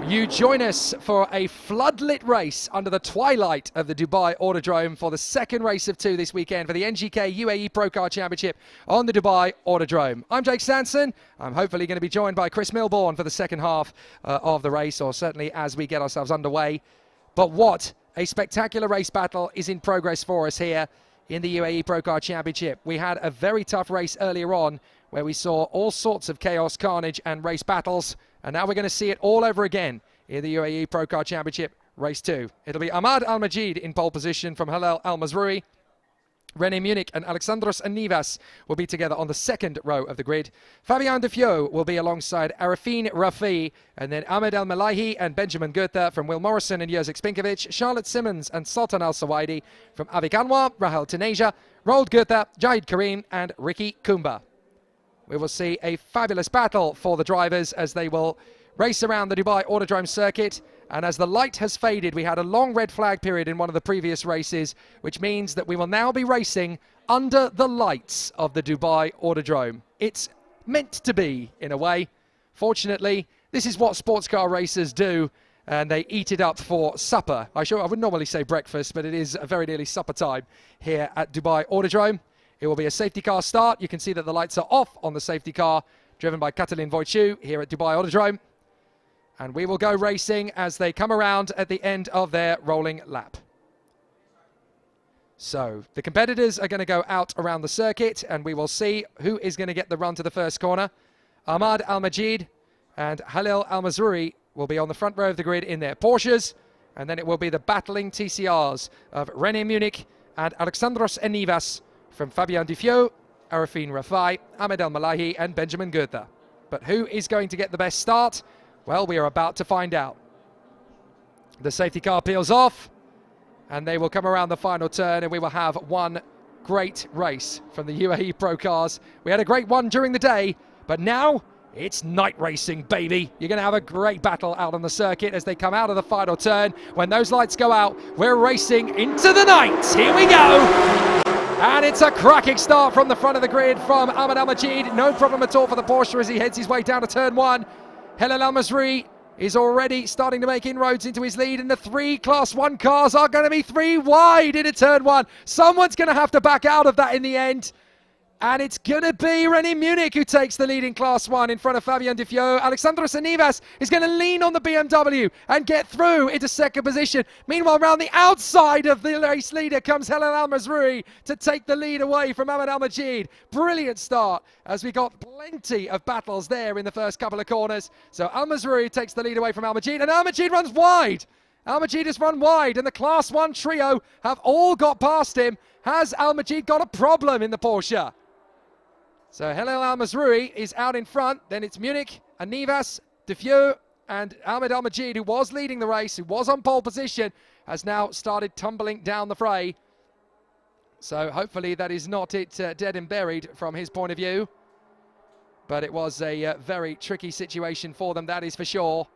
you join us for a floodlit race under the twilight of the Dubai Autodrome for the second race of two this weekend for the NGK UAE ProCar Championship on the Dubai Autodrome. I'm Jake Sanson. I'm hopefully going to be joined by Chris Milbourne for the second half of the race, or certainly as we get ourselves underway. But what a spectacular race battle is in progress for us here in the UAE ProCar Championship. We had a very tough race earlier on where we saw all sorts of chaos, carnage and race battles. And now we're going to see it all over again in the UAE ProCar Championship Race 2. It'll be Ahmad Al-Majid in pole position from Halal Al-Mazroui. René Munich and Alexandros Anivas will be together on the second row of the grid. Fabien Defieux will be alongside Arifin Rafi, and then Ahmed Al-Malahi and Benjamin Goethe from Will Morrison and Jezek Spinkovic, Charlotte Simmons and Sultan Al-Sawaidi from Avik Anwar, Rahel Taneja, Roald Goethe, Jahid Karim and Ricky Kumba. We will see a fabulous battle for the drivers as they will race around the Dubai Autodrome circuit. And as the light has faded, we had a long red flag period in one of the previous races, which means that we will now be racing under the lights of the Dubai Autodrome. It's meant to be, in a way. Fortunately, this is what sports car racers do, and they eat it up for supper. I would normally say breakfast, but it is very nearly supper time here at Dubai Autodrome. It will be a safety car start. You can see that the lights are off on the safety car, driven by Katalin Wojciu here at Dubai Autodrome. And we will go racing as they come around at the end of their rolling lap. So the competitors are going to go out around the circuit, and we will see who is going to get the run to the first corner. Ahmad Al-Majid and Halal Al-Mazroui will be on the front row of the grid in their Porsches. And then it will be the battling TCRs of René Munich and Alexandros Anivas from Fabien Defieux, Arifin Rafai, Ahmed Al-Malahi and Benjamin Goethe. But who is going to get the best start? Well, we are about to find out. The safety car peels off, and they will come around the final turn, and we will have one great race from the UAE Pro Cars. We had a great one during the day, but now it's night racing, baby. You're going to have a great battle out on the circuit as they come out of the final turn. When those lights go out, we're racing into the night. Here we go. And it's a cracking start from the front of the grid from Ahmad Al-Majid. No problem at all for the Porsche as he heads his way down to turn one. Halal Al-Mazroui is already starting to make inroads into his lead, and the three Class 1 cars are going to be three wide into turn one. Someone's going to have to back out of that in the end. And it's going to be René Munich who takes the lead in Class 1 in front of Fabien Defieux. Alexandros Anivas is going to lean on the BMW and get through into second position. Meanwhile, around the outside of the race leader comes Halal Al-Mazroui to take the lead away from Ahmad Al-Majid. Brilliant start as we got plenty of battles there in the first couple of corners. So Al-Mazroui takes the lead away from Al-Majid, and Al-Majid runs wide. Al-Majid has run wide, and the Class 1 trio have all got past him. Has Al-Majid got a problem in the Porsche? So Halal Al-Mazroui is out in front. Then it's Munich, Anivas, Defieux, and Ahmed Al-Majid, who was leading the race, who was on pole position, has now started tumbling down the fray. So hopefully that is not it dead and buried from his point of view. But it was a very tricky situation for them, that is for sure.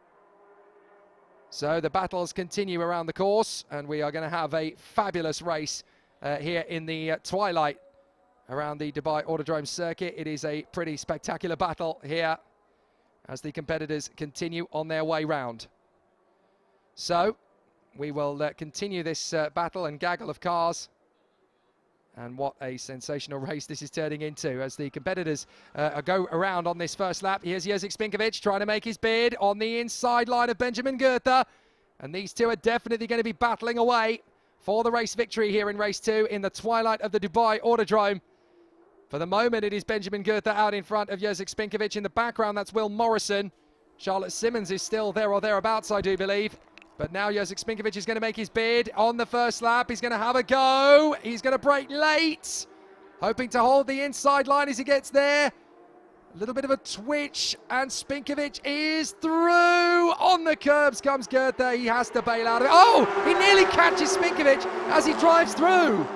So the battles continue around the course, and we are going to have a fabulous race here in the twilight around the Dubai Autodrome circuit. It is a pretty spectacular battle here as the competitors continue on their way round. So we will continue this battle and gaggle of cars. And what a sensational race this is turning into as the competitors go around on this first lap. Here's Jezek Spinkovic trying to make his bid on the inside line of Benjamin Goethe. And these two are definitely going to be battling away for the race victory here in race 2 in the twilight of the Dubai Autodrome. For the moment, it is Benjamin Goethe out in front of Jezek Spinkovic. In the background, that's Will Morrison. Charlotte Simmons is still there or thereabouts, I do believe. But now Jezek Spinkovic is going to make his bid on the first lap. He's going to have a go. He's going to brake late, hoping to hold the inside line as he gets there. A little bit of a twitch, and Spinkovic is through. On the curbs comes Goethe. He has to bail out of it. Oh, he nearly catches Spinkovic as he drives through.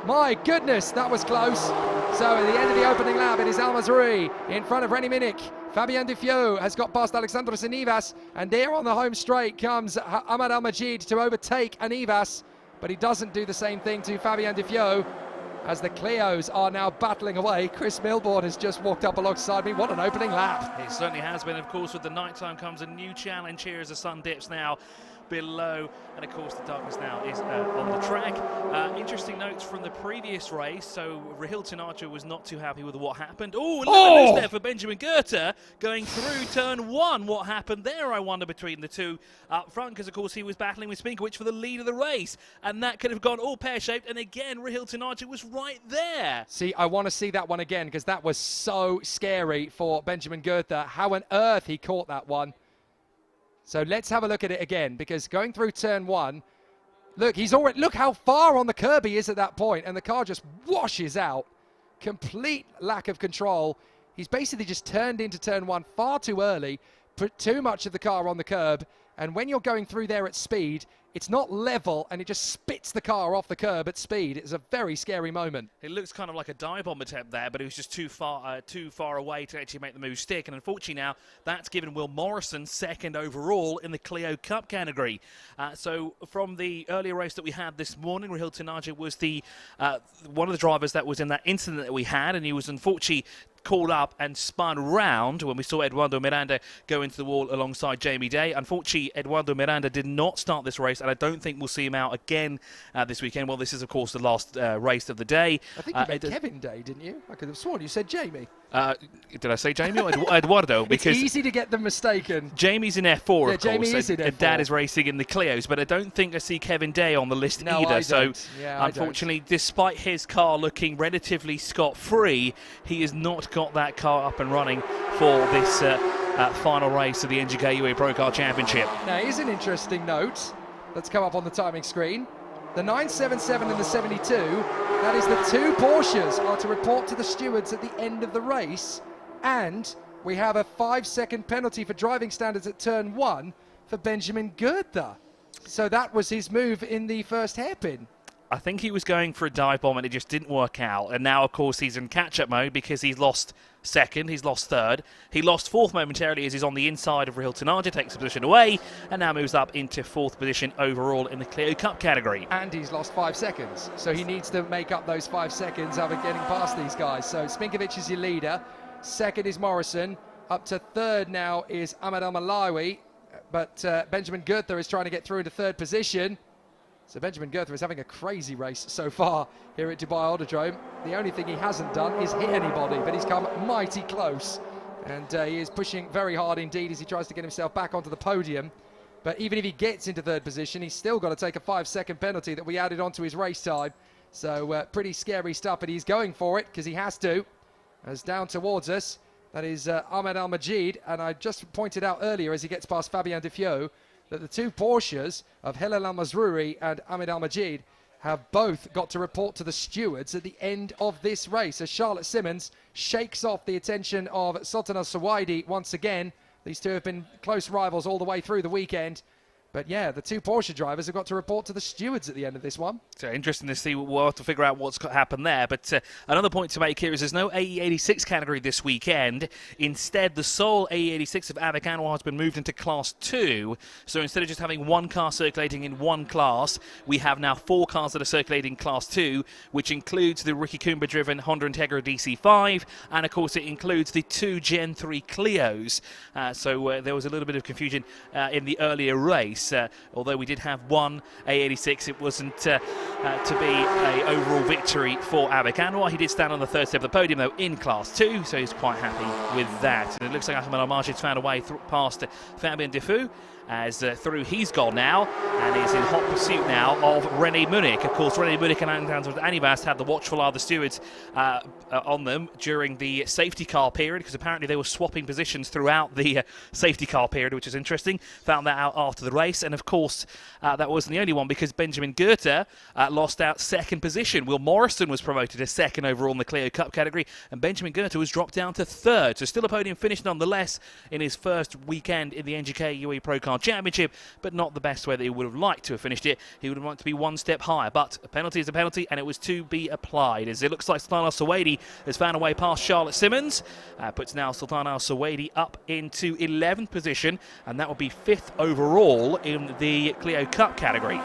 My goodness, that was close. So at the end of the opening lap, it is Al-Mazroui in front of René Munich. Fabien Defieux has got past Alexandros Anivas, and there on the home straight comes Ahmad Al-Majid to overtake Anivas, but he doesn't do the same thing to Fabien Defieux. as the Clios are now battling away. Chris Milbourne has just walked up alongside me. What an opening lap. It certainly has been. Of course, with the nighttime comes a new challenge here as the sun dips now below, and of course the darkness now is on the track. Interesting notes from the previous race. So Rahil Tanaja was not too happy with what happened. Oh, look at there for Benjamin Goethe going through turn one. What happened there, I wonder, between the two up front, because of course he was battling with Spinkovic for the lead of the race, and that could have gone all pear-shaped, and again Rahil Tanaja was right there. See, I want to see that one again, because that was so scary for Benjamin Goethe. How on earth he caught that one. So let's have a look at it again, because going through turn one, look, look how far on the curb he is at that point, and the car just washes out. Complete lack of control. He's basically just turned into turn one far too early, put too much of the car on the curb, and when you're going through there at speed, it's not level, and it just spits the car off the curb at speed. It's a very scary moment. It looks kind of like a dive bomb attempt there, but it was just too far away to actually make the move stick. And unfortunately now, that's given Will Morrison second overall in the Clio Cup category. So from the earlier race that we had this morning, Rahil Tanaja was the one of the drivers that was in that incident that we had, and he was unfortunately called up and spun round when we saw Eduardo Miranda go into the wall alongside Jamie Day. Unfortunately, Eduardo Miranda did not start this race, and I don't think we'll see him out again this weekend. Well, this is, of course, the last race of the day. I think you meant Kevin Day, didn't you? I could have sworn you said Jamie. Did I say Jamie or Eduardo? Because it's easy to get them mistaken. Jamie's in F4, yeah, of Jamie course, is in F4. And Dad is racing in the Clios, but I don't think I see Kevin Day on the list either. So, unfortunately, despite his car looking relatively scot-free, he has not got that car up and running for this final race of the NGK UAE ProCar Championship. Now, here's an interesting note that's come up on the timing screen. The 977 and the 72, that is the two Porsches, are to report to the stewards at the end of the race. And we have a 5-second penalty for driving standards at turn one for Benjamin Goethe. So that was his move in the first hairpin. I think he was going for a dive bomb and it just didn't work out. And now, of course, he's in catch-up mode because he's lost second, he's lost third. He lost fourth momentarily as he's on the inside of Rahil Tanaja, takes a position away, and now moves up into fourth position overall in the Clio Cup category. And he's lost 5 seconds. So he needs to make up those 5 seconds out of getting past these guys. So Spinkovic is your leader. Second is Morrison. Up to third now is Ahmed Al-Malawi. But Benjamin Goethe is trying to get through into third position. So Benjamin Goethe is having a crazy race so far here at Dubai Autodrome. The only thing he hasn't done is hit anybody, but he's come mighty close. And he is pushing very hard indeed as he tries to get himself back onto the podium. But even if he gets into third position, he's still got to take a 5-second penalty that we added onto his race time. So pretty scary stuff, but he's going for it because he has to. As down towards us, that is Ahmed Al-Majid. And I just pointed out earlier as he gets past Fabien Defieux, that the two Porsches of Helal Al-Mazrouri and Ahmed Al-Majid have both got to report to the stewards at the end of this race as Charlotte Simmons shakes off the attention of Sultan Al-Suwaidi once again. These two have been close rivals all the way through the weekend. But yeah, the two Porsche drivers have got to report to the stewards at the end of this one. So interesting to see. We'll have to figure out what's happened there. But another point to make here is there's no AE86 category this weekend. Instead, the sole AE86 of Avec Anwar has been moved into Class 2. So instead of just having one car circulating in one class, we have now 4 cars that are circulating in Class 2, which includes the Ricky Coomber-driven Honda Integra DC5, and of course it includes the 2 Gen 3 Clios. So there was a little bit of confusion in the earlier race. Although we did have one A86, it wasn't to be an overall victory for Avec Anwar. He did stand on the third step of the podium, though, in Class 2, so he's quite happy with that. And it looks like Ahmed Al-Majid's found a way past Fabien Defoe as through his goal now, and is in hot pursuit now of René Munich. Of course, René Munich and Anibas had the watchful eye of the stewards on them during the safety car period, because apparently they were swapping positions throughout the safety car period, which is interesting. Found that out after the race, and of course that wasn't the only one, because Benjamin Goethe lost out second position. Will Morrison was promoted to second overall in the Clio Cup category, and Benjamin Goethe was dropped down to third. So still a podium finish nonetheless in his first weekend in the NGK UAE ProCar Championship, but not the best way that he would have liked to have finished it. He would have liked to be one step higher, but a penalty is a penalty, and it was to be applied, as it looks like Sultan Al-Suwaidi has found a way past Charlotte Simmons. Puts now Sultan Al-Suwaidi up into 11th position, and that would be 5th overall in the Clio Cup category.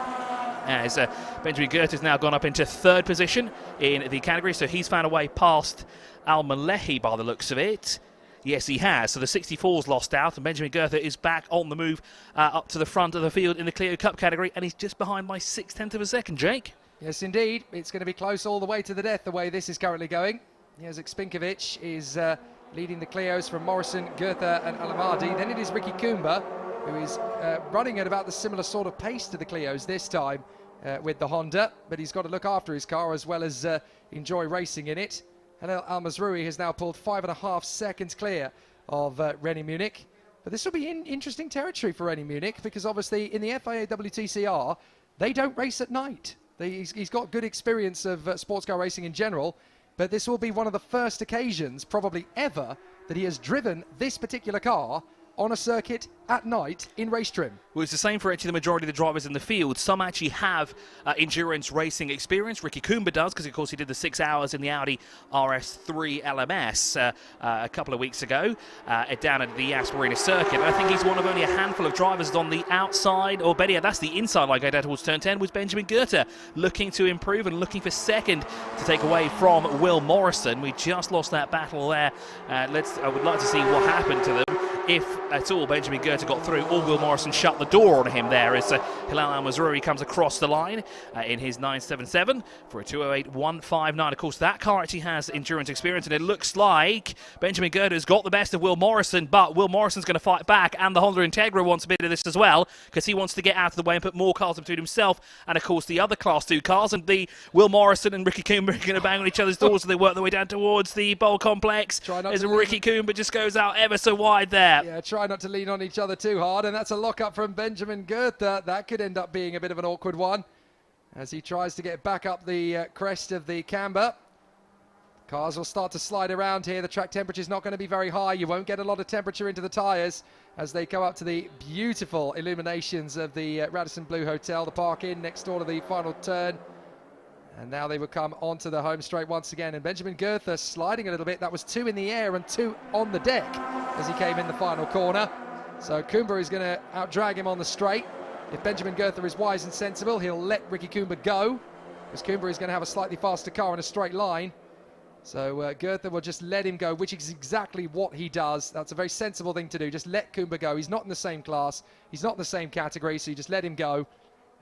as Benjamin Goethe has now gone up into third position in the category, so he's found a way past Al-Malehi by the looks of it. Yes, he has. So the 64's lost out, and Benjamin Goethe is back on the move up to the front of the field in the Clio Cup category, and he's just behind by 0.6 of a second, Jake. Yes, indeed. It's going to be close all the way to the death, the way this is currently going. Jezek Spinkovic is leading the Clios from Morrison, Goethe and Alamadi. Then it is Ricky Kumba, who is running at about the similar sort of pace to the Clios this time with the Honda, but he's got to look after his car as well as enjoy racing in it. Halil Al-Mazroui has now pulled 5.5 seconds clear of Rennie Munich. But this will be interesting territory for Rennie Munich, because obviously in the FIA WTCR, they don't race at night. He's got good experience of sports car racing in general, but this will be one of the first occasions, probably ever, that he has driven this particular car on a circuit at night in race trim. Well, it's the same for actually the majority of the drivers in the field. Some actually have endurance racing experience. Ricky Kumba does, because of course he did the 6 hours in the Audi RS3 LMS a couple of weeks ago down at the Yas Marina circuit. And I think he's one of only a handful of drivers on the outside, or better yet, that's the inside line going down towards turn 10, was Benjamin Goethe, looking to improve and looking for second to take away from Will Morrison. We just lost that battle there. I would like to see what happened to them. If at all Benjamin Goethe got through, or Will Morrison shut the door on him there as Halil Al-Mazroui comes across the line in his 977 for a 208.159. Of course, that car actually has endurance experience, and it looks like Benjamin Goethe has got the best of Will Morrison, but Will Morrison's going to fight back, and the Honda Integra wants a bit of this as well, because he wants to get out of the way and put more cars between himself and, of course, the other Class 2 cars, and the Will Morrison and Ricky Kumba are going to bang on each other's doors as they work their way down towards the bowl complex. As Ricky Kumba just goes out ever so wide there. Yeah, try not to lean on each other too hard, and that's a lock-up from Benjamin Goethe. That could end up being a bit of an awkward one as he tries to get back up the crest of the camber. Cars will start to slide around here. The track temperature is not going to be very high. You won't get a lot of temperature into the tyres as they go up to the beautiful illuminations of the Radisson Blu Hotel, the Park Inn next door to the final turn. And now they will come onto the home straight once again. And Benjamin Goethe sliding a little bit. That was 2 in the air and 2 on the deck as he came in the final corner. So Kumba is going to outdrag him on the straight. If Benjamin Goethe is wise and sensible, he'll let Ricky Kumba go, because Kumba is going to have a slightly faster car in a straight line. So Goethe will just let him go, which is exactly what he does. That's a very sensible thing to do. Just let Kumba go. He's not in the same class. He's not in the same category, so you just let him go.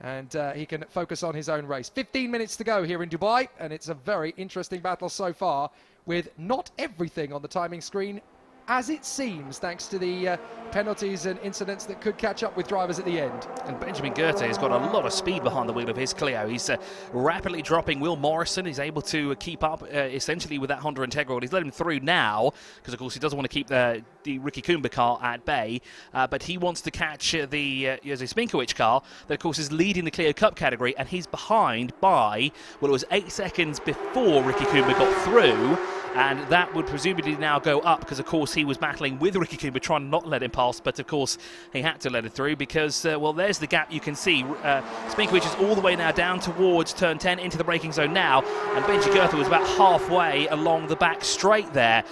And he can focus on his own race. 15 minutes to go here in Dubai, and it's a very interesting battle so far, with not everything on the timing screen as it seems, thanks to the penalties and incidents that could catch up with drivers at the end. And Benjamin Goethe has got a lot of speed behind the wheel of his Clio. He's rapidly dropping Will Morrison. He's able to keep up essentially with that Honda Integra. He's let him through now, because of course he doesn't want to keep the Ricky Kumba car at bay, but he wants to catch the Jezek Spinkovic car that of course is leading the Clio Cup category, and he's behind by, well, it was 8 seconds before Ricky Kumba got through. And that would presumably now go up, because, of course, he was battling with Ricky Kumba, trying to not let him pass. But, of course, he had to let it through because, well, there's the gap you can see. Spinkovic is all the way now down towards turn 10 into the braking zone now. And Benji Goethe was about halfway along the back straight there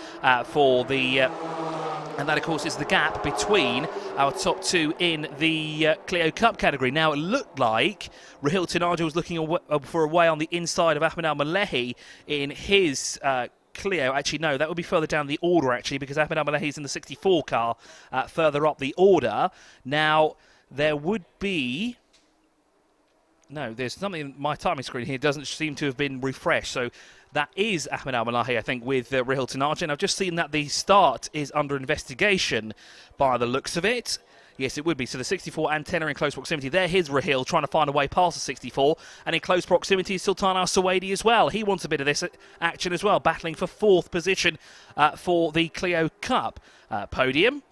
for the... and that, of course, is the gap between our top 2 in the Clio Cup category. Now, it looked like Rahil Tanaja was looking for a way on the inside of Ahmed Al-Malehi in his... Clio. Actually, no, that would be further down the order, actually, because Ahmed Al-Malehi is in the 64 car further up the order. Now, there would be... No, there's something... My timing screen here doesn't seem to have been refreshed, so that is Ahmed Al-Malehi, I think, with Rahil Tanaja. And I've just seen that the start is under investigation by the looks of it. Yes, it would be. So the 64 and 10 are in close proximity. There, here's Rahil trying to find a way past the 64. And in close proximity is Sultan Al-Suwaidi as well. He wants a bit of this action as well, battling for 4th position for the Clio Cup podium.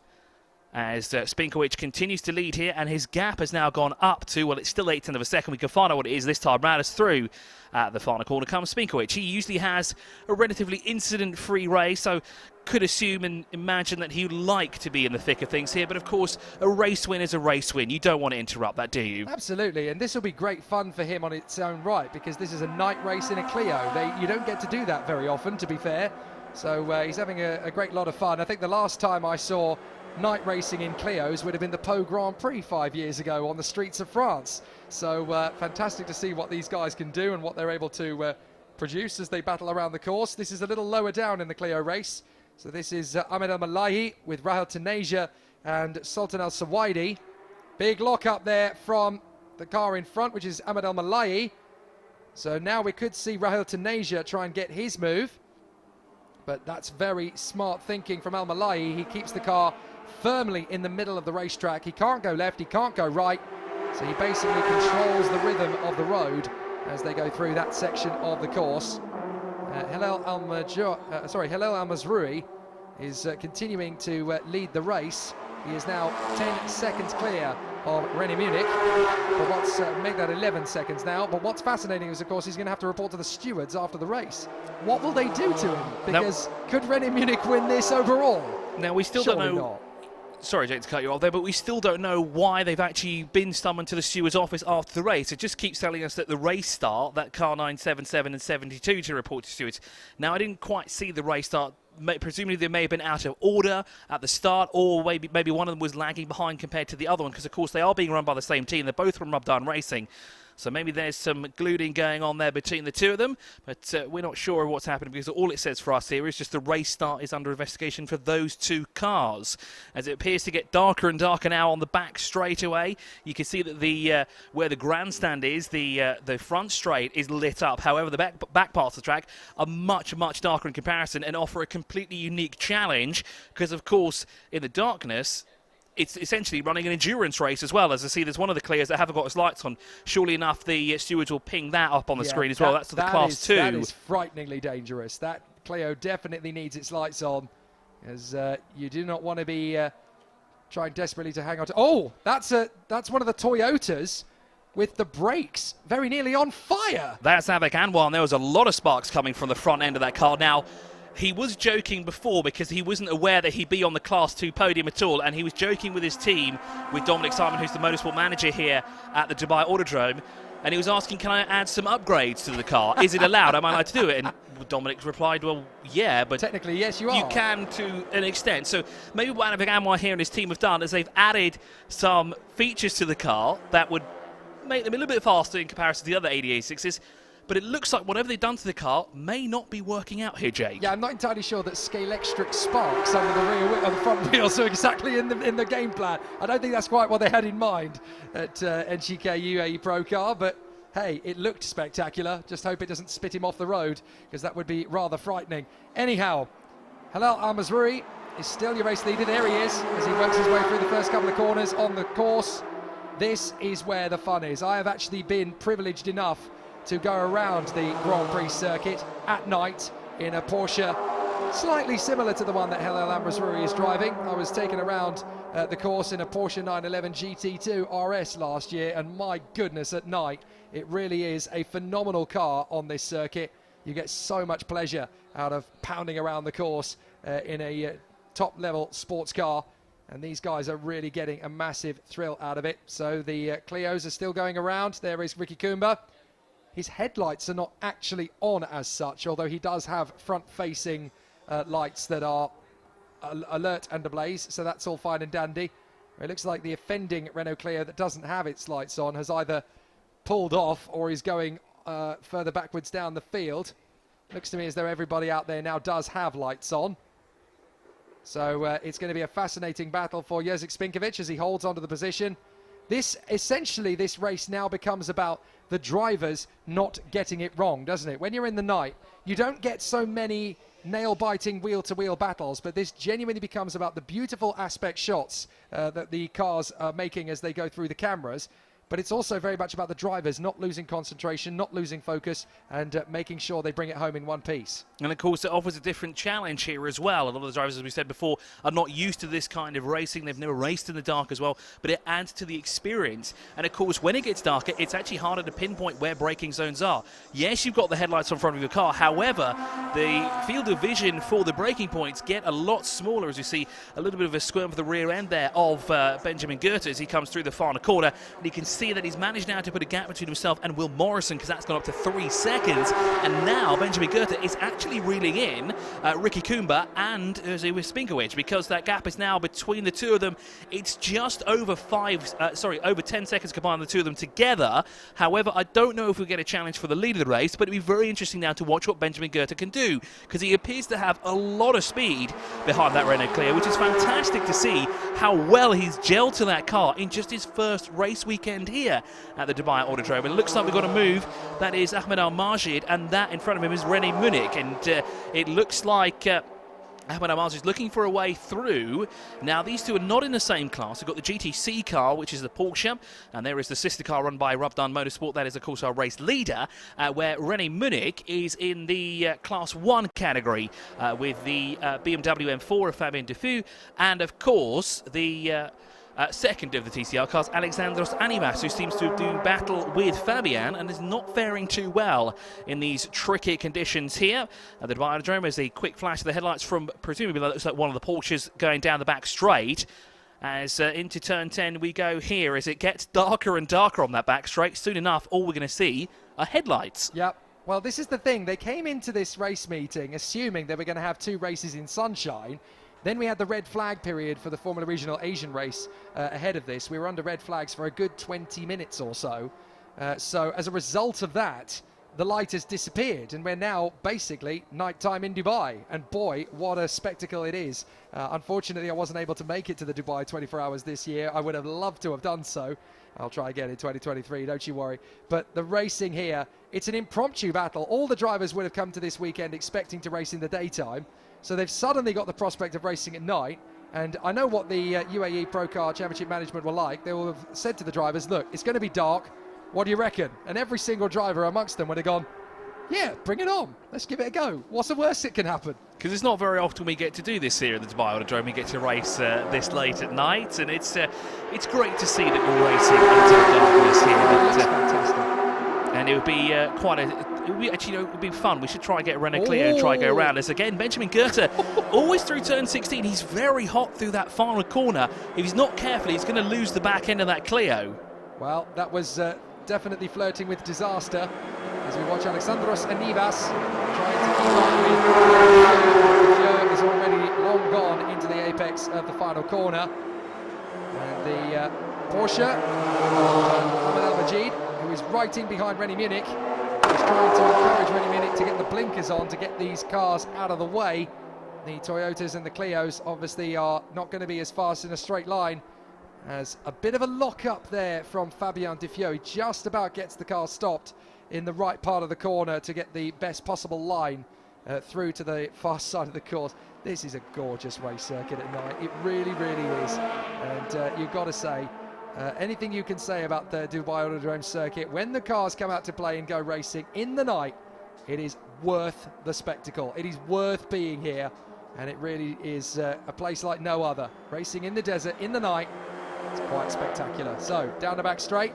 As Spinkovic continues to lead here, and his gap has now gone up to, well, it's still 0.8 of a second. We can find out what it is this time round as through the final corner comes Spinkovic. He usually has a relatively incident-free race, so could assume and imagine that he would like to be in the thick of things here. But, of course, a race win is a race win. You don't want to interrupt that, do you? Absolutely, and this will be great fun for him on its own right, because this is a night race in a Clio. You don't get to do that very often, to be fair. So he's having a great lot of fun. I think the last time I saw night racing in Clios would have been the Pau Grand Prix 5 years ago on the streets of France. So fantastic to see what these guys can do and what they're able to produce as they battle around the course. This is a little lower down in the Clio race. So this is Ahmed El Malahi with Rahel Taneja and Sultan Al Sawaidi. Big lock up there from the car in front, which is Ahmed El Malahi. So now we could see Rahel Taneja try and get his move. But that's very smart thinking from El Malahi. He keeps the car firmly in the middle of the racetrack. He can't go left, he can't go right. So he basically controls the rhythm of the road as they go through that section of the course. Halel Al Mazroui is continuing to lead the race. He is now 10 seconds clear of René Munich, but what's make that 11 seconds now. But what's fascinating is, of course, he's going to have to report to the stewards after the race. What will they do to him? Because could René Munich win this overall? Now, we still don't know. Not. Sorry, Jake, to cut you off there, but we still don't know why they've actually been summoned to the steward's office after the race. It just keeps telling us that the race start, that car 977 and 72 to report to stewards. Now, I didn't quite see the race start. Presumably they may have been out of order at the start, or maybe one of them was lagging behind compared to the other one, because of course they are being run by the same team. They're both from Rubdan Racing. So maybe there's some gluding going on there between the two of them, but we're not sure of what's happening, because all it says for us here is just the race start is under investigation for those two cars. As it appears to get darker and darker now on the back straightaway, you can see that the where the grandstand is, the front straight is lit up. However, the back parts of the track are much, much darker in comparison and offer a completely unique challenge, because of course in the darkness it's essentially running an endurance race as well. As I see, there's one of the Clios that haven't got its lights on. Surely enough, the stewards will ping that up on the screen as well. That's the Class 2. That is frighteningly dangerous. That Clio definitely needs its lights on, as you do not want to be trying desperately to hang on to. Oh, that's one of the Toyotas with the brakes very nearly on fire. That's Avik Anwar, and there was a lot of sparks coming from the front end of that car. Now, he was joking before because he wasn't aware that he'd be on the Class 2 podium at all, and he was joking with his team, with Dominic Simon, who's the motorsport manager here at the Dubai Autodrome, and he was asking, can I add some upgrades to the car? Is it allowed? Am I allowed to do it? And Dominic replied, well, yeah, but technically, yes, you are. You can to an extent. So maybe what Avik Anwar here and his team have done is they've added some features to the car that would make them a little bit faster in comparison to the other 8086s. But it looks like whatever they've done to the car may not be working out here, Jake. Yeah, I'm not entirely sure that Scalextric sparks under the front wheels are exactly in the game plan. I don't think that's quite what they had in mind at NGK UAE ProCar, but hey, it looked spectacular. Just hope it doesn't spit him off the road, because that would be rather frightening. Anyhow, Halel Al Mazroui is still your race leader. There he is, as he works his way through the first couple of corners on the course. This is where the fun is. I have actually been privileged enough to go around the Grand Prix circuit at night in a Porsche slightly similar to the one that Halel Al Mazroui is driving. I was taken around the course in a Porsche 911 GT2 RS last year, and my goodness, at night it really is a phenomenal car on this circuit. You get so much pleasure out of pounding around the course in a top-level sports car, and these guys are really getting a massive thrill out of it. So the Clios are still going around. There is Ricky Kumba. His headlights are not actually on as such, although he does have front-facing lights that are alert and ablaze, so that's all fine and dandy. It looks like the offending Renault Clio that doesn't have its lights on has either pulled off or is going further backwards down the field. Looks to me as though everybody out there now does have lights on. So it's going to be a fascinating battle for Jezek Spinkovic as he holds onto the position. Essentially, this race now becomes about the drivers not getting it wrong, doesn't it? When you're in the night, you don't get so many nail-biting wheel-to-wheel battles, but this genuinely becomes about the beautiful aspect shots that the cars are making as they go through the cameras. But it's also very much about the drivers not losing concentration, not losing focus, and making sure they bring it home in one piece. And of course, it offers a different challenge here as well. A lot of the drivers, as we said before, are not used to this kind of racing. They've never raced in the dark as well, but it adds to the experience. And of course, when it gets darker, it's actually harder to pinpoint where braking zones are. Yes, you've got the headlights on front of your car. However, the field of vision for the braking points get a lot smaller, as you see a little bit of a squirm of the rear end there of Benjamin Goethe as he comes through the final corner. And you can see see that he's managed now to put a gap between himself and Will Morrison, because that's gone up to 3 seconds. And now Benjamin Goethe is actually reeling in Ricky Kumba and Jose Spinkovic, because that gap is now between the two of them. It's just over over 10 seconds combined the two of them together. However, I don't know if we'll get a challenge for the lead of the race, but it'll be very interesting now to watch what Benjamin Goethe can do, because he appears to have a lot of speed behind that Renault Clio, which is fantastic to see how well he's gelled to that car in just his first race weekend here at the Dubai Autodrome. It looks like we've got a move. That is Ahmed Al-Majid, and that in front of him is René Munich, and it looks like Ahmed Al-Majid is looking for a way through. Now, these two are not in the same class. We've got the GTC car, which is the Porsche, and there is the sister car run by Rabdan Motorsport. That is, of course, our race leader, where René Munich is in the Class 1 category with the BMW M4 of Fabien Defoe, and, of course, the second of the TCR cars, Alexandros Animas, who seems to do battle with Fabian and is not faring too well in these tricky conditions here at the Dubai Autodrome. As a quick flash of the headlights from, presumably, that looks like one of the Porsches going down the back straight. As into turn 10 we go here, as it gets darker and darker on that back straight. Soon enough, all we're going to see are headlights. Yep. Well, this is the thing. They came into this race meeting assuming they were going to have 2 races in sunshine. Then we had the red flag period for the Formula Regional Asian race ahead of this. We were under red flags for a good 20 minutes or so. So as a result of that, the light has disappeared, and we're now basically nighttime in Dubai. And boy, what a spectacle it is. Unfortunately, I wasn't able to make it to the Dubai 24 hours this year. I would have loved to have done so. I'll try again in 2023, don't you worry. But the racing here, it's an impromptu battle. All the drivers would have come to this weekend expecting to race in the daytime. So they've suddenly got the prospect of racing at night. And I know what the UAE ProCar Championship management were like. They will have said to the drivers, look, it's going to be dark. What do you reckon? And every single driver amongst them would have gone, yeah, bring it on. Let's give it a go. What's the worst that can happen? Because it's not very often we get to do this here at the Dubai Autodrome. We get to race this late at night, and it's great to see that we're racing into the darkness here. That's fantastic. And it would be it would be fun. We should try and get Renault Clio and try and go around. As again, Benjamin Goethe, always through turn 16, he's very hot through that final corner. If he's not careful, he's going to lose the back end of that Clio. Well, that was definitely flirting with disaster as we watch Alexandros Anivas trying to keep up with Fieu is already long gone into the apex of the final corner. And the Porsche, Ahmed Al-Majid, who is right in behind René Munich, is trying to encourage René Munich to get the blinkers on to get these cars out of the way. The Toyotas and the Clios obviously are not going to be as fast in a straight line. As a bit of a lock-up there from Fabien Defoe. He just about gets the car stopped in the right part of the corner to get the best possible line through to the far side of the course. This is a gorgeous race circuit at night. It really, really is. And you've got to say, anything you can say about the Dubai Autodrome circuit, when the cars come out to play and go racing in the night, it is worth the spectacle. It is worth being here. And it really is a place like no other. Racing in the desert, in the night. It's quite spectacular. So, down the back straight.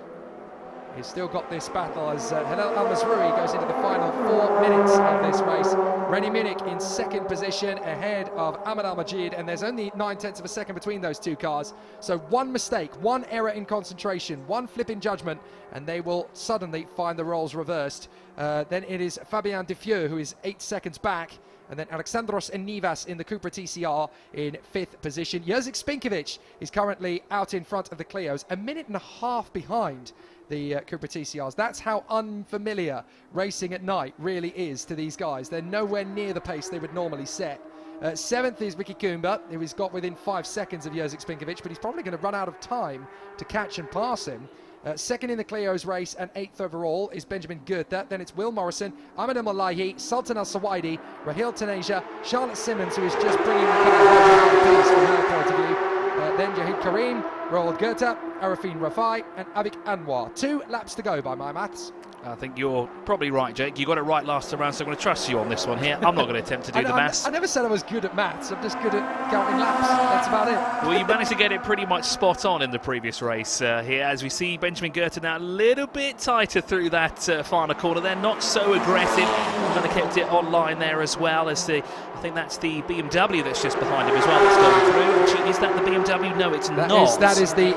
He's still got this battle as Halil Al-Mazroui goes into the final 4 minutes of this race. René Munich in second position ahead of Ahmed Al-Majid, and there's only 9/10 of a second between those two cars. So one mistake, one error in concentration, one flip in judgment, and they will suddenly find the roles reversed. Then it is Fabien Defoe who is 8 seconds back. And then Alexandros Anivas in the Cupra TCR in 5th position. Jurzik Spinkovic is currently out in front of the Clios, a minute and a half behind the Cupra TCRs. That's how unfamiliar racing at night really is to these guys. They're nowhere near the pace they would normally set. 7th is Ricky Kumba, who has got within 5 seconds of Jurzik Spinkovic, but he's probably going to run out of time to catch and pass him. Second in the Clio's race and 8th overall is Benjamin Goethe. Then it's Will Morrison, Ahmed Al-Malahi, Sultan Al-Sawaidi, Rahil Taneja, Charlotte Simmons, who is just bringing the car to pace from her point of view. Then Jahid Karim, Roald Goethe, Arafin Rafai, and Avik Anwar. 2 laps to go by my maths. I think you're probably right, Jake. You got it right last time around, so I'm going to trust you on this one here. I'm not going to attempt to do the maths. I never said I was good at maths. I'm just good at counting laps. That's about it. Well, you managed to get it pretty much spot on in the previous race here, as we see Benjamin Goethe now a little bit tighter through that final corner. They're not so aggressive. Kind of kept it online there as well as I think that's the BMW that's just behind him as well that's going through. Actually, is that the BMW? No, it's not. That is the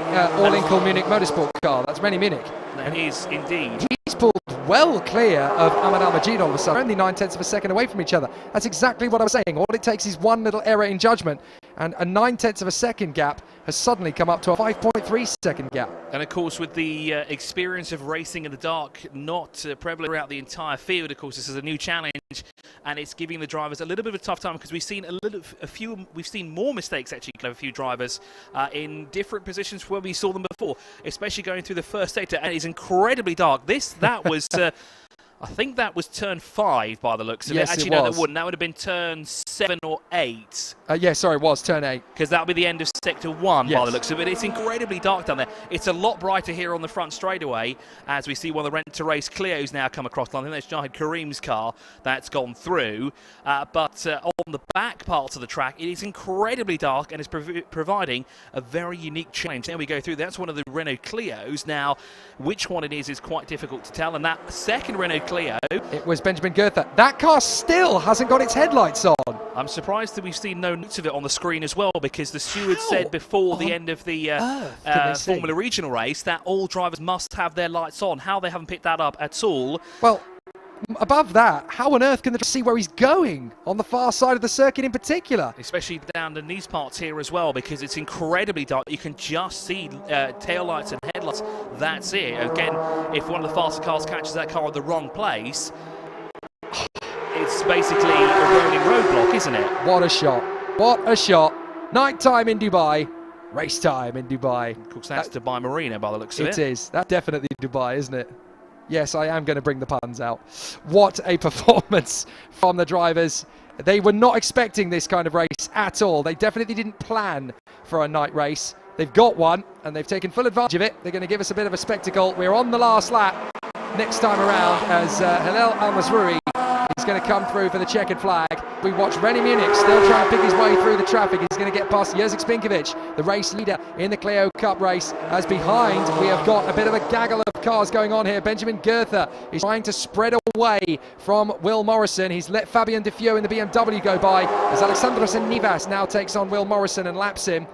Inkel Munich Motorsport car. That's Rennie Munich. That is indeed. He's pulled well clear of Ahmed Al-Majid all of a sudden. Only 9/10 of a second away from each other. That's exactly what I was saying. All it takes is one little error in judgment, and a 9/10 of a second gap has suddenly come up to a 5.3 second gap. And of course, with the experience of racing in the dark not prevalent throughout the entire field, of course, this is a new challenge, and it's giving the drivers a little bit of a tough time because we've seen we've seen more mistakes actually of a few drivers in different positions where we saw them before, especially going through the first sector, and it's incredibly dark. That was. I think that was turn 5 by the looks of yes, it. Actually, it no, was. that wouldn't. That would have been turn 7 or 8. Yeah, sorry, it was turn 8. Because that would be the end of sector 1 yes. by the looks of it. It's incredibly dark down there. It's a lot brighter here on the front straightaway as we see one of the rent-to-race Clios now come across the line. I think that's Jahid Karim's car that's gone through. But on the back parts of the track, it is incredibly dark and is providing a very unique challenge. There we go through. That's one of the Renault Clios. Now, which one it is quite difficult to tell. And that second Renault Clio... It was Benjamin Goethe. That car still hasn't got its headlights on. I'm surprised that we've seen no notes of it on the screen as well, because the steward said before the end of the Formula Regional race that all drivers must have their lights on. How they haven't picked that up at all. Well, above that, how on earth can they see where he's going on the far side of the circuit in particular? Especially down in these parts here as well, because it's incredibly dark. You can just see taillights and headlights. That's it. Again, if one of the faster cars catches that car at the wrong place, it's basically a rolling roadblock, isn't it? What a shot. What a shot. Night time in Dubai. Race time in Dubai. Of course, that's Dubai Marina by the looks of it. It is. That's definitely Dubai, isn't it? Yes, I am going to bring the puns out. What a performance from the drivers. They were not expecting this kind of race at all. They definitely didn't plan for a night race. They've got one, and they've taken full advantage of it. They're going to give us a bit of a spectacle. We're on the last lap next time around as Hillel Al-Mazroui is going to come through for the checkered flag. We watch Rennie Munich still trying to pick his way through the traffic. He's going to get past Jerzy Spinkovic, the race leader in the Clio Cup race, as behind we have got a bit of a gaggle of cars going on here. Benjamin Goethe is trying to spread away from Will Morrison. He's let Fabien Defieux in the BMW go by as Alexandros Nivas now takes on Will Morrison and laps him.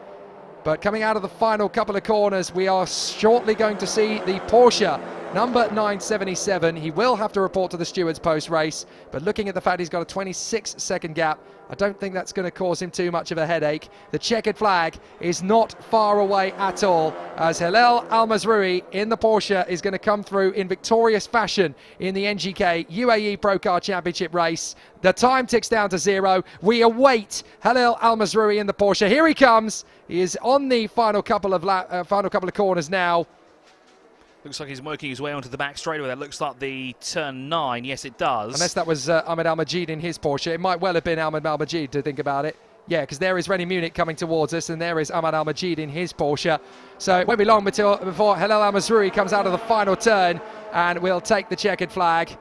But coming out of the final couple of corners, we are shortly going to see the Porsche number 977. He will have to report to the stewards post-race, but looking at the fact he's got a 26-second gap, I don't think that's going to cause him too much of a headache. The checkered flag is not far away at all, as Hillel Al-Mazroui in the Porsche is going to come through in victorious fashion in the NGK UAE ProCar Championship race. The time ticks down to 0. We await Hillel Al-Mazroui in the Porsche. Here he comes. He is on the final couple of corners now. Looks like he's working his way onto the back straightaway. That looks like the turn 9. Yes, it does. Unless that was Ahmed Al-Majid in his Porsche. It might well have been Ahmed Al-Majid, to think about it. Yeah, because there is Rennie Munich coming towards us, and there is Ahmed Al-Majid in his Porsche. So it won't be long before Hillel Al-Mazroui comes out of the final turn, and we'll take the checkered flag.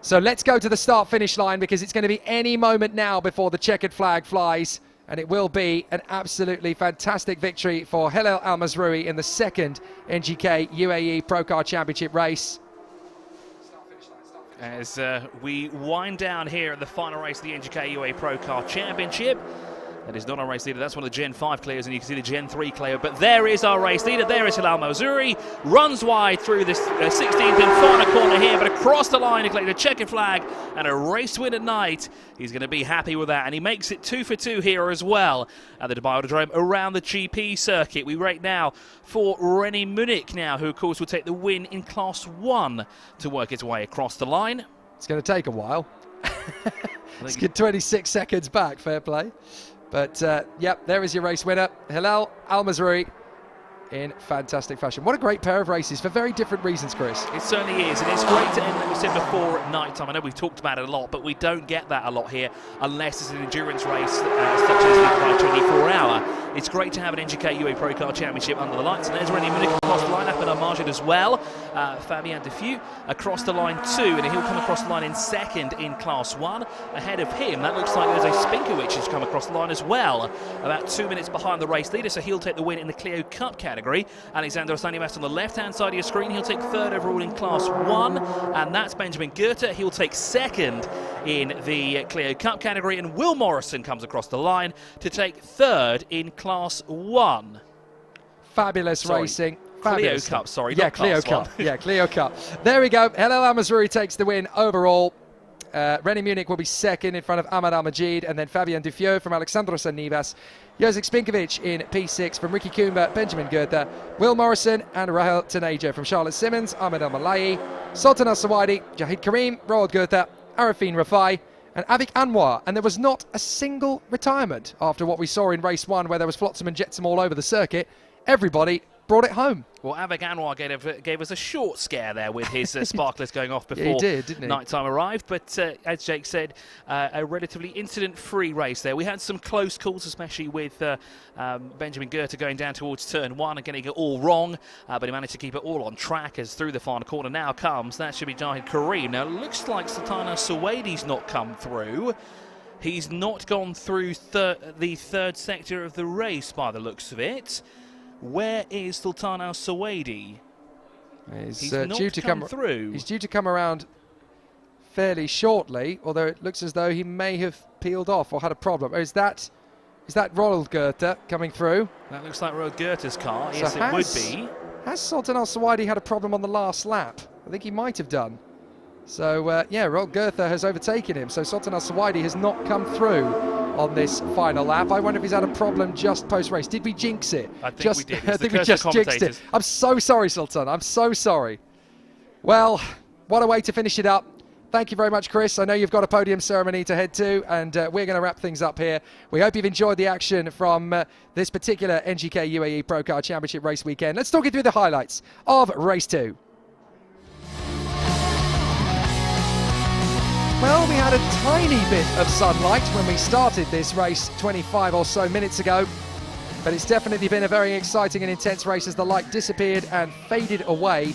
So let's go to the start-finish line, because it's going to be any moment now before the checkered flag flies. And it will be an absolutely fantastic victory for Hillel Al-Mazroui in the second NGK UAE ProCar Championship race. As we wind down here at the final race of the NGK UAE ProCar Championship. That is not our race leader. That's one of the Gen 5 Clios, and you can see the Gen 3 Clio. But there is our race leader. There is Hillel Al-Mazroui. Runs wide through this 16th and final corner here, but across the line, he collected a checkered flag and a race win at night. He's going to be happy with that, and he makes it 2 for 2 here as well at the Dubai Autodrome around the GP circuit. We rate now for Rennie Munich now, who of course will take the win in Class 1 to work its way across the line. It's going to take a while. Let's get 26 seconds back, fair play. But, yep, there is your race winner, Hillel Al-Mazroui, in fantastic fashion. What a great pair of races for very different reasons, Chris. It certainly is, and it's great to end, like we said before, at night time. I know we've talked about it a lot, but we don't get that a lot here unless it's an endurance race such as the 24-hour. It's great to have an NGK UAE ProCar Championship under the lights, and there's Rennie Munich across the line, Ahmed Al-Majid as well. Fabien Defieux across the line too, and he'll come across the line in second in Class 1. Ahead of him, that looks like there's a Spinkovic who's come across the line as well, about 2 minutes behind the race leader, so he'll take the win in the Clio Cup category. Alexander Osanimas on the left-hand side of your screen, he'll take third overall in Class 1, and that's Benjamin Goethe. He'll take second in the Clio Cup category, and Will Morrison comes across the line to take third in Class 1. Fabulous racing. Fabulous. Clio Cup, sorry. Yeah, not Clio Class Cup. 1. Yeah, Clio Cup. There we go. Helal Al-Mazroui takes the win overall. René Munich will be second in front of Ahmad Al-Majid, and then Fabien Dufieux from Alexandros Anivas. Josik Spinkovic in P6 from Ricky Kumba, Benjamin Goethe, Will Morrison and Rahel Tanejo from Charlotte Simmons, Ahmed Al-Malayi, Sultan Al-Sawaidi, Jahid Karim, Roald Goethe, Arifin Rafai and Avik Anwar. And there was not a single retirement after what we saw in race 1, where there was flotsam and jetsam all over the circuit. Everybody brought it home. Well, Avik Anwar gave us a short scare there with his sparklers going off before he did, didn't he? night time arrived. But as Jake said, a relatively incident-free race there. We had some close calls, especially with Benjamin Goethe going down towards turn 1 and getting it all wrong. But he managed to keep it all on track as through the final corner now comes. That should be Jahid Karim. Now, it looks like Sultan Al-Suwaidi's not come through. He's not gone through the third sector of the race by the looks of it. Where is Sultan Al-Suwaidi? He's not due to come through. He's due to come around fairly shortly, although it looks as though he may have peeled off or had a problem. Is that Roald Goethe coming through? That looks like Roald Goethe's car. So Yes, it would be. Has Sultan Al-Suwaidi had a problem on the last lap? I think he might have done. So, yeah, Roald Goethe has overtaken him. So Sultan Al-Suwaidi has not come through on this final lap. I wonder if he's had a problem just post-race. Did we jinx it? I think we did. I think we just jinxed it. I'm so sorry, Sultan. I'm so sorry. Well, what a way to finish it up. Thank you very much, Chris. I know you've got a podium ceremony to head to, and we're going to wrap things up here. We hope you've enjoyed the action from this particular NGK UAE ProCar Championship race weekend. Let's talk you through the highlights of race 2. Well, we had a tiny bit of sunlight when we started this race 25 or so minutes ago, but it's definitely been a very exciting and intense race as the light disappeared and faded away.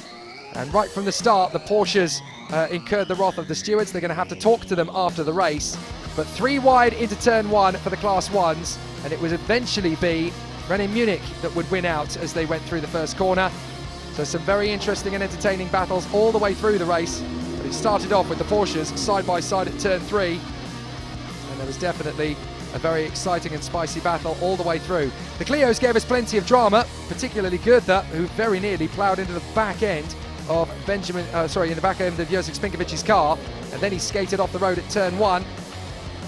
And right from the start, the Porsches incurred the wrath of the stewards. They're going to have to talk to them after the race. But 3 wide into turn 1 for the Class 1s, and it would eventually be René Munich that would win out as they went through the first corner. So some very interesting and entertaining battles all the way through the race. But it started off with the Porsches side by side at turn 3, and there was definitely a very exciting and spicy battle all the way through. The Clios gave us plenty of drama, particularly Goethe, who very nearly ploughed into the back end of in the back end of Josik Spinkovic's car, and then he skated off the road at turn 1.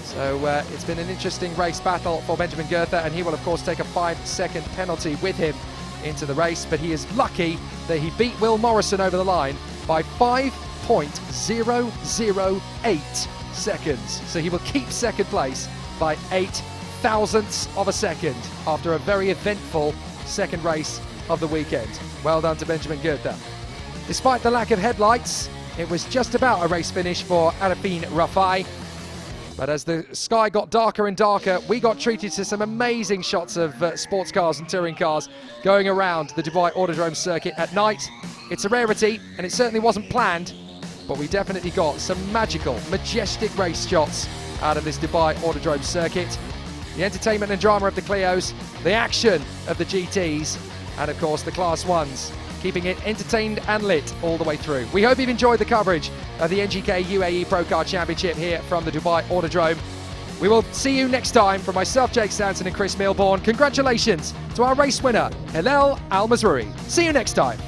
So it's been an interesting race battle for Benjamin Goethe, and he will of course take a 5-second penalty with him into the race, but he is lucky that he beat Will Morrison over the line by 5.008 seconds. So he will keep second place by 8 thousandths of a second after a very eventful second race of the weekend. Well done to Benjamin Goethe. Despite the lack of headlights, it was just about a race finish for Arifin Rafai. But as the sky got darker and darker, we got treated to some amazing shots of sports cars and touring cars going around the Dubai Autodrome circuit at night. It's a rarity, and it certainly wasn't planned, but we definitely got some magical, majestic race shots out of this Dubai Autodrome circuit. The entertainment and drama of the Clios, the action of the GTs, and of course the Class 1s, keeping it entertained and lit all the way through. We hope you've enjoyed the coverage of the NGK UAE ProCar Championship here from the Dubai Autodrome. We will see you next time. From myself, Jake Stanton and Chris Milbourne, congratulations to our race winner, Helal Al-Mazroui. See you next time.